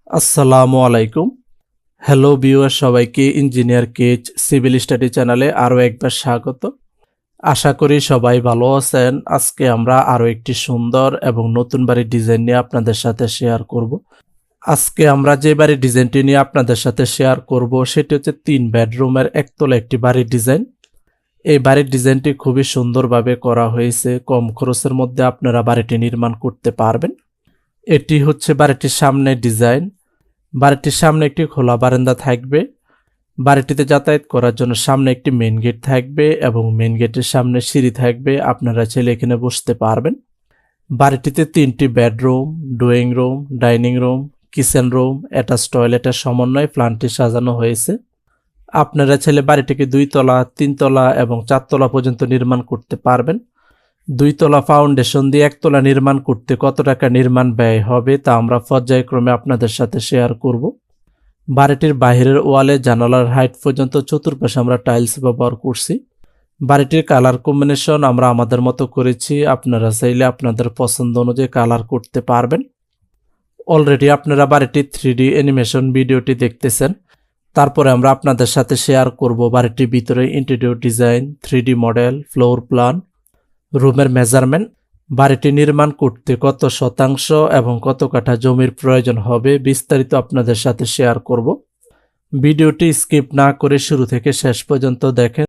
আসসালামু আলাইকুম। Hello viewer, সবাইকে ইঞ্জিনিয়ার কেজ সিভিল স্টাডি চ্যানেলে আরও একবার স্বাগত। আশা করি সবাই ভালো আছেন। আজকে আমরা আরও একটি সুন্দর এবং নতুন বাড়ির ডিজাইন নিয়ে আপনাদের সাথে শেয়ার করব। আজকে আমরা যে বাড়ির ডিজাইনটি নিয়ে আপনাদের সাথে শেয়ার করব সেটি হচ্ছে 3 বেডরুমের একতলা একটি বাড়ির ডিজাইন। এই বাড়ির ডিজাইনটি খুবই সুন্দরভাবে করা হয়েছে। কম খরচের মধ্যে আপনারা বাড়িটি নির্মাণ করতে পারবেন। এটি হচ্ছে বাড়িটির সামনে ডিজাইন। বাড়িটির সামনে একটি খোলা বারান্দা থাকবে। বাড়িটিতে যাতায়াত করার জন্য সামনে একটি মেন গেট থাকবে এবং মেন গেটের সামনে সিঁড়ি থাকবে। আপনারা চাইলে এখানে বসতে পারবেন। বাড়িটিতে 3টি bedroom, drawing room, dining room, kitchen room, attach টয়লেটের সমন্বয়ে প্ল্যানটি সাজানো হয়েছে। আপনারা চাইলে বাড়িটিকে 2 তলা, 3 তলা এবং 4 তলা পর্যন্ত নির্মাণ করতে পারবেন। 2 তলা ফাউন্ডেশন দিয়ে 1 তলা নির্মাণ করতে কত টাকা নির্মাণ ব্যয় হবে তা আমরা পর্যায়ক্রমে আপনাদের সাথে শেয়ার করব। বাড়িটির বাইরের ওয়ালে জানালার হাইট পর্যন্ত চতুর্পাশে আমরা টাইলস ব্যবহার করছি। বাড়িটির কালার কম্বিনেশন আমরা আমাদের মতো করেছি। আপনারা চাইলে আপনাদের পছন্দ অনুযায়ী কালার করতে পারবেন। অলরেডি আপনারা বাড়িটির 3D অ্যানিমেশন ভিডিওটি দেখতেছেন। তারপরে আমরা আপনাদের সাথে শেয়ার করব বাড়িটির ভিতরে interior design, 3D model, floor plan, রুমের মেজারমেন্ট, বাড়িটি নির্মাণ করতে কত শতাংশ এবং কত কাঠা জমির প্রয়োজন হবে বিস্তারিত আপনাদের সাথে শেয়ার করব। ভিডিওটি স্কিপ না করে শুরু থেকে শেষ পর্যন্ত দেখেন।